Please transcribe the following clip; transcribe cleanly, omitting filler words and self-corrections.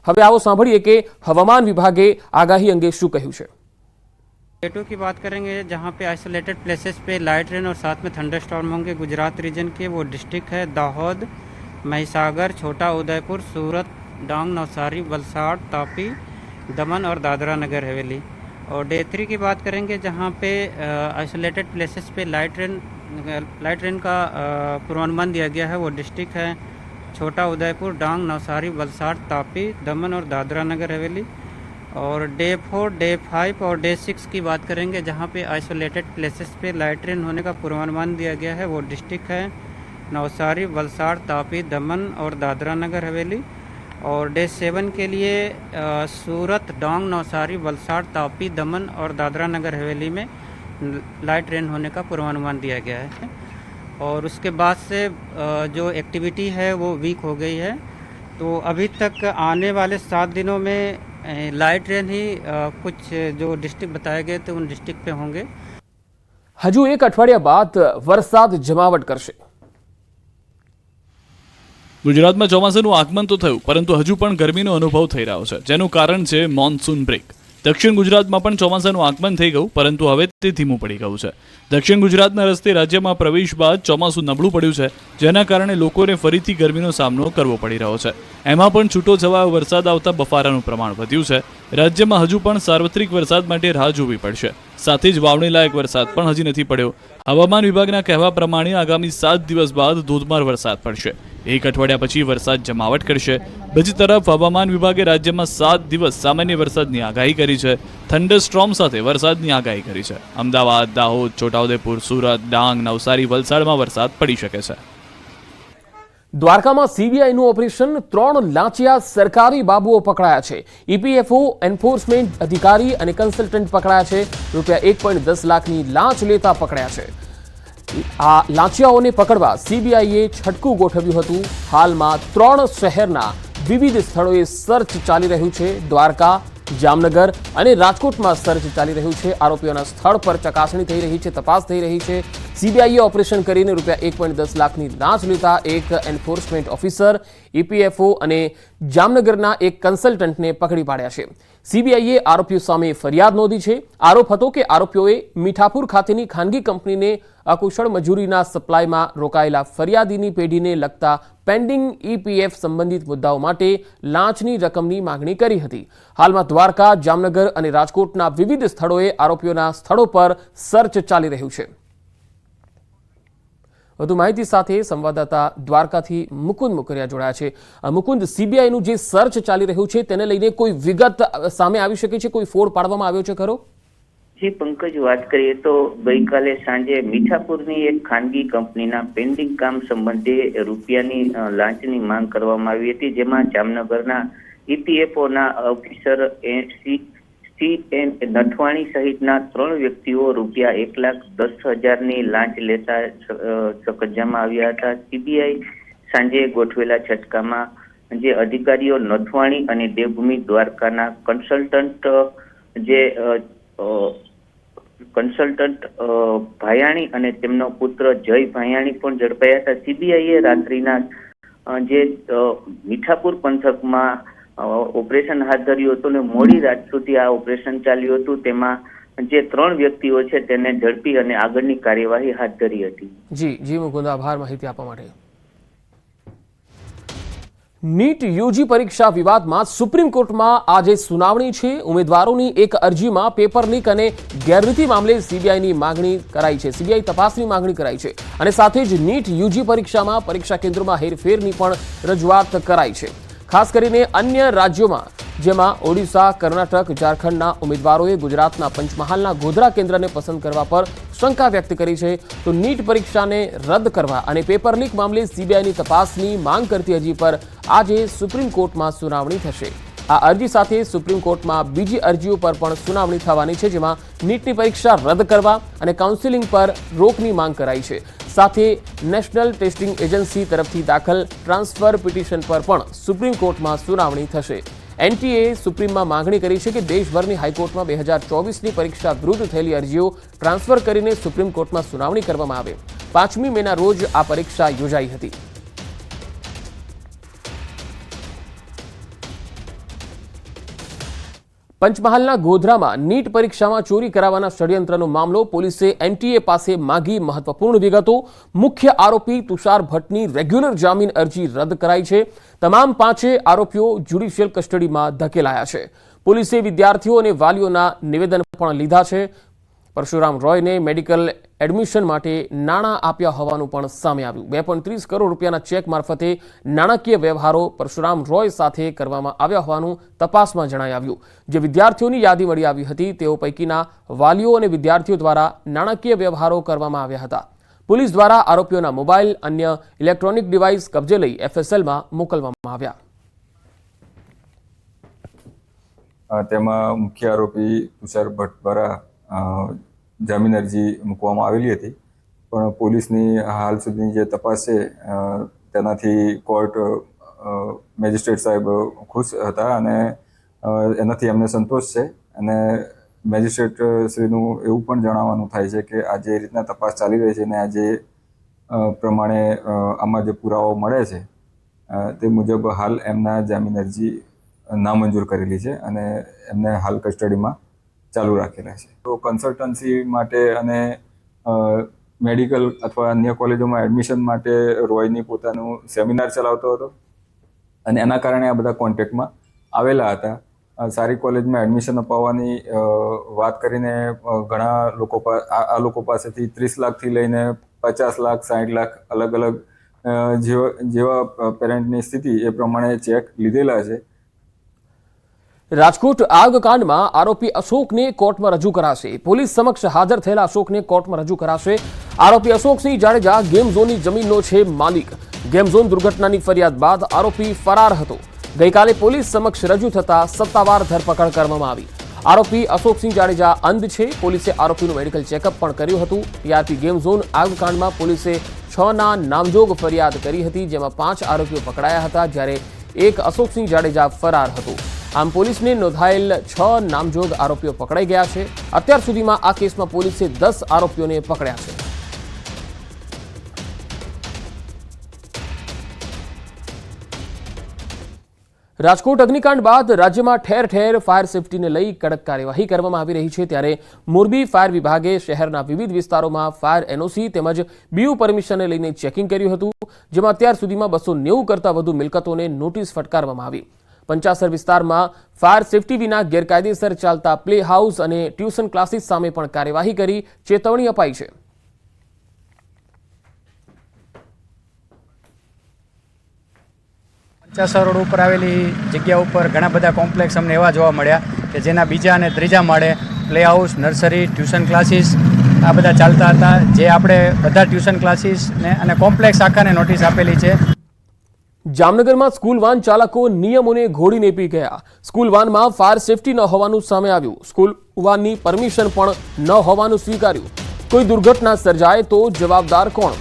હવે આવો સાંભળીએ કે હવામાન વિભાગે આગાહી અંગે શું કહ્યું છે। डे 2 की बात करेंगे जहां पे आइसोलेटेड प्लेसेस पे लाइट रेन और साथ में थंडरस्टॉर्म होंगे। गुजरात रीजन के वो डिस्ट्रिक्ट है दाहोद, महिसागर, छोटा उदयपुर, सूरत, डांग, नवसारी, वलसाड़, तापी, दमन और दादरा नगर हवेली। और डे 3 की बात करेंगे जहां पे आइसोलेटेड प्लेसेस पे लाइट रेन का पूर्वानुमान दिया गया है। वो डिस्ट्रिक्ट है छोटा उदयपुर, डांग, नवसारी, वलसाड़, तापी, दमन और दादरा नगर हवेली। और डे 4, डे 5 और डे 6 की बात करेंगे जहां पे आइसोलेटेड प्लेसेस पे लाइट रेन होने का पूर्वानुमान दिया गया है। वो डिस्ट्रिक्ट है नवसारी, वलसाड़, तापी, दमन और दादरा नगर हवेली। और डे 7 के लिए सूरत, डांग, नवसारी, वलसाड़, तापी, दमन और दादरा नगर हवेली में लाइट रेन होने का पूर्वानुमान दिया गया है। और उसके बाद से जो एक्टिविटी है वो वीक हो गई है। तो अभी तक आने वाले 7 दिनों में लाइट रेन ही कुछ जो डिस्ट्रिक्ट बताए गए थे उन डिस्ट्रिक्ट पे होंगे। हजू एक अठवाडिया बाद वरसाद जमावट करशे। गुजरात में ચોમાસાનું આગમન તો થયું, પરંતુ હજુ પણ ગરમીનો અનુભવ થઈ રહ્યો છે, જેનું કારણ છે મોન્સૂન બ્રેક। દક્ષિણ ગુજરાતમાં પણ ચોમાસાનું આગમન થઈ ગયું, પરંતુ હવે તે ધીમું પડી ગયું છે। દક્ષિણ ગુજરાતના રસ્તે રાજ્યમાં પ્રવેશ બાદ ચોમાસું નબળું પડ્યું છે, જેના કારણે લોકોને ફરીથી ગરમીનો સામનો કરવો પડી રહ્યો છે। એમાં પણ છૂટો છવાયો વરસાદ આવતા બફારાનું પ્રમાણ વધ્યું છે। રાજ્યમાં હજુ પણ સાર્વત્રિક વરસાદ માટે રાહ જોવી પડશે। સાથે જ વાવણી લાયક વરસાદ પણ હજી નથી પડ્યો। હવામાન વિભાગના કહેવા પ્રમાણે આગામી 7 દિવસ બાદ ધોધમાર વરસાદ પડશે। એક અઠવાડિયા પછી વરસાદ જમાવટ કરશે। બીજી તરફ હવામાન વિભાગે રાજ્યમાં 7 દિવસ સામાન્ય વરસાદની આગાહી કરી છે। થંડરસ્ટ્રોમ સાથે વરસાદની આગાહી કરી છે। અમદાવાદ, દાહોદ, છોટાઉદેપુર, સુરત, ડાંગ, નવસારી, વલસાડમાં વરસાદ પડી શકે છે। દ્વારકામાં સીબીઆઈનું ઓપરેશન, 3 લાંચિયા સરકારી બાબુઓ પકડાયા છે। ઈપીએફઓ એન્ફોર્સમેન્ટ અધિકારી અને કન્સલ્ટન્ટ પકડાયા છે। રૂપિયા 1.10 લાખની લાંચ લેતા પકડાયા છે। આ લાંચિયાઓને પકડવા સીબીઆઈએ છટકું ગોઠવ્યું હતું। હાલમાં 3 શહેરના વિવિધ સ્થળોએ સર્ચ ચાલી રહ્યું છે। દ્વારકા, જામનગર અને રાજકોટમાં સર્ચ ચાલી રહ્યું છે। આરોપીઓના સ્થળ પર ચકાસણી થઈ રહી છે, તપાસ થઈ રહી છે। સીબીઆઈએ ઓપરેશન કરીને રૂપિયા 1.10 લાખની લાંચ લેતા એક એન્ફોર્સમેન્ટ ઓફિસર, ઈપીએફઓ અને જામનગરના એક કન્સલ્ટન્ટને પકડી પાડ્યા છે। સીબીઆઈએ આરોપીઓ સામે ફરિયાદ નોંધી છે। આરોપ હતો કે આરોપીઓએ મીઠાપુર ખાતેની ખાનગી કંપનીને અકુશળ મજૂરીના સપ્લાયમાં રોકાયેલા ફરિયાદીની પેઢીને લગતા પેન્ડિંગ ઈપીએફ સંબંધિત મુદ્દાઓ માટે લાંચની રકમની માંગણી કરી હતી। હાલમાં દ્વારકા, જામનગર અને રાજકોટના વિવિધ સ્થળોએ આરોપીઓના સ્થળો પર સર્ચ ચાલી રહ્યું છે। વધુ માહિતી સાથે સંવાદદાતા દ્વારકાથી મુકુંદ મુકરિયા જોડાયા છે। મુકુંદ, સીબીઆઈનું જે સર્ચ ચાલી રહ્યું છે તેને લઈને કોઈ વિગત સામે આવી શકે છે? કોઈ ફોડ પાડવામાં આવ્યો છે ખરો? જી પંકજ, વાત કરીએ તો ગઈકાલે સાંજે મીઠાપુરની એક ખાનગી કંપનીના પેન્ડિંગ કામ સંબંધે રૂપિયાની લાંચની માંગ કરવામાં આવી હતી, જેમાં જામનગરના ઈપીએફઓના ઓફિસર CN નથવાણી સહિતના 3 વ્યક્તિઓ રૂપિયા 1,10,000ની લાંચ લેતા કબજામાં આવ્યા હતા। સીબીઆઈ સાંજે ગોઠવેલા છટકામાં જે અધિકારીઓ નથવાણી અને દેવભૂમિ દ્વારકાના કન્સલ્ટન્ટ ભાયાણી અને તેમનો પુત્ર જય ભાયાણી પણ ઝડપાયા હતા। સીબીઆઈએ રાત્રિના જે મીઠાપુર પંથકમાં ઓપરેશન હાથ ધર્યું હતું અને મોડી રાત સુધી આ ઓપરેશન ચાલ્યું હતું। તેમાં જે 3 વ્યક્તિઓ છે તેને ઝડપી અને આગળની કાર્યવાહી હાથ ધરી હતી। જી મુકુંદ, આભાર માહિતી આપવા માટે। નીટ યુજી પરીક્ષા વિવાદમાં સુપ્રીમ કોર્ટમાં આજે સુનાવણી છે। ઉમેદવારોની એક અરજીમાં પેપર લીક અને ગેરરીતિ મામલે સીબીઆઈની માંગણી કરાઈ છે। સીબીઆઈ તપાસની માંગણી કરાઈ છે અને સાથે જ નીટ યુજી પરીક્ષામાં પરીક્ષા કેન્દ્રોમાં હેરફેરની પણ રજૂઆત કરાઈ છે। ખાસ કરીને અન્ય રાજ્યોમાં જેમાં ઓડિશા, કર્ણાટક, ઝારખંડના ઉમેદવારોએ ગુજરાતના પંચમહાલના ગોધરા કેન્દ્રને પસંદ કરવા પર શંકા વ્યક્ત કરી છે। તો નીટ પરીક્ષાને રદ કરવા અને પેપર લીક મામલે સીબીઆઈની તપાસની માંગ કરતી અરજી પર આજે સુપ્રીમ કોર્ટમાં સુનાવણી થશે। આ અરજી સાથે સુપ્રીમ કોર્ટમાં બીજી અરજીઓ પર પણ સુનાવણી થવાની છે, જેમાં નીટની પરીક્ષા રદ કરવા અને કાઉન્સેલિંગ પર રોકની માંગ કરાઈ છે। સાથે નેશનલ ટેસ્ટિંગ એજન્સી તરફથી દાખલ ટ્રાન્સફર પિટિશન પર પણ સુપ્રીમ કોર્ટમાં સુનાવણી થશે। એનટીએ સુપ્રીમમાં માંગણી કરી છે કે દેશભરની હાઈકોર્ટમાં 2024ની પરીક્ષા વિરુદ્ધ થયેલી અરજીઓ ટ્રાન્સફર કરીને સુપ્રીમ કોર્ટમાં સુનાવણી કરવામાં આવે। 5મી મેના રોજ આ પરીક્ષા યોજાઈ હતી। પંચમહાલના ગોધરામાં નીટ પરીક્ષામાં ચોરી કરાવવાના ષડયંત્રનો મામલો પોલીસે એનટીએ પાસે માંગી મહત્વપૂર્ણ વિગતો. મુખ્ય આરોપી તુષાર ભટ્ટની રેગ્યુલર જામીન અરજી રદ કરાઈ છે. તમામ 5 આરોપીઓ જ્યુડિશિયલ કસ્ટડીમાં ધકેલાયા છે. પોલીસે વિદ્યાર્થીઓ અને વાલીઓના નિવેદન પણ લીધા છે. પરશુરામ રોયને મેડિકલ એડમિશન માટે નાણાં આપ્યા હોવાનું પણ સામે આવ્યું. 2.30 કરોડ રૂપિયાના ચેક મારફતે નાણાકીય વ્યવહારો પરશુરામ રોય સાથે કરવામાં આવ્યા હોવાનું તપાસમાં જણાઈ આવ્યું. જે વિદ્યાર્થીઓની યાદી મળી આવી હતી તેઓ પૈકીના વાલીઓ અને વિદ્યાર્થીઓ દ્વારા નાણાકીય વ્યવહારો કરવામાં આવ્યા હતા. પોલીસ દ્વારા આરોપીઓના મોબાઈલ અન્ય ઇલેક્ટ્રોનિક ડિવાઇસ કબજે લઈ એફએસએલમાં મોકલવામાં આવ્યા. તેમાં મુખ્ય આરોપી તુષાર ભટ્ટ દ્વારા જામીન અરજી મૂકવામાં આવેલી હતી, પણ પોલીસની હાલ સુધીની જે તપાસ છે તેનાથી કોર્ટ મેજિસ્ટ્રેટ સાહેબ ખુશ હતા અને એનાથી એમને સંતોષ છે. અને મેજિસ્ટ્રેટ શ્રીનું એવું પણ જણાવવાનું થાય છે કે આ જે રીતના તપાસ ચાલી રહી છે અને આ જે પ્રમાણે આમાં જે પુરાવાઓ મળે છે તે મુજબ હાલ એમના જામીન અરજી નામંજૂર કરેલી છે અને એમને હાલ કસ્ટડીમાં ચાલુ રાખેલા છે. તો કન્સલ્ટન્સી માટે અને મેડિકલ અથવા અન્ય કોલેજોમાં એડમિશન માટે રોયની પોતાનું સેમિનાર ચલાવતો હતો અને એના કારણે આ બધા કોન્ટેક્ટમાં આવેલા હતા. સારી કોલેજમાં એડમિશન અપાવવાની વાત કરીને ઘણા લોકો આ લોકો પાસેથી 30 લાખથી લઈને 50 લાખ 60 લાખ અલગ અલગ જેવા પેરેન્ટની સ્થિતિ એ પ્રમાણે ચેક લીધેલા છે. રાજકોટ આગકાંડમાં આરોપી અશોકને કોર્ટમાં રજૂ કરાશે. પોલીસ સમક્ષ હાજર થયેલા અશોકને કોર્ટમાં રજૂ કરાશે. આરોપી અશોકસિંહ જાડેજા ગેમ ઝોનની જમીનનો છે માલિક. ગેમ ઝોન દુર્ઘટનાની ફરિયાદ બાદ આરોપી ફરાર હતો. ગઈકાલે પોલીસ સમક્ષ રજૂ થતા સત્તાવાર ધરપકડ કરવામાં આવી. આરોપી અશોકસિંહ જાડેજા અંધ છે. પોલીસે આરોપીનું મેડિકલ ચેકઅપ પણ કર્યું હતું. ટીઆરપી ગેમ ઝોન આગકાંડમાં પોલીસે 6ના નામજોગ ફરિયાદ કરી હતી, જેમાં 5 આરોપીઓ પકડાયા હતા, જ્યારે એક અશોકસિંહ જાડેજા ફરાર હતો. આમ પોલીસને નોંધાયેલ 6 નામજોગ આરોપીઓ પકડાઈ ગયા છે. અત્યાર સુધીમાં આ કેસમાં પોલીસે 10 આરોપીઓને પકડ્યા છે. રાજકોટ અગ્નિકાંડ બાદ રાજ્યમાં ઠેર ઠેર ફાયર સેફટીને લઈ કડક કાર્યવાહી કરવામાં આવી રહી છે. ત્યારે મોરબી ફાયર વિભાગે શહેરના વિવિધ વિસ્તારોમાં ફાયર એનઓસી તેમજ બીયુ પરમિશનને લઈને ચેકિંગ કર્યું હતું, જેમાં અત્યાર સુધીમાં 290 કરતાં વધુ મિલકતોને નોટિસ ફટકારવામાં આવી. પંચાસર વિસ્તારમાં ફાયર સેફટી વિના ગેરકાયદેસર ચાલતા પ્લે હાઉસ અને ટ્યુશન ક્લાસીસ સામે પણ કાર્યવાહી કરી ચેતવણી અપાઈ છે. પંચાસર રોડ ઉપર આવેલી જગ્યા ઉપર ઘણા બધા કોમ્પ્લેક્સ અમને એવા જોવા મળ્યા કે જેના બીજા અને ત્રીજા માળે play house, nursery, tuition classes આ બધા ચાલતા હતા. જે આપણે બધા ટ્યુશન ક્લાસીસને અને કોમ્પ્લેક્સ આખાને નોટિસ આપેલી છે. જામનગરમાં સ્કૂલ વાન ચાલકો નિયમોને ઘોડીને પી ગયા. સ્કૂલ વાનમાં ફાયર સેફટી ન હોવાનું સામે આવ્યું. સ્કૂલ વાનની પરમિશન પણ ન હોવાનું સ્વીકાર્યું. કોઈ દુર્ઘટના સર્જાય તો જવાબદાર કોણ?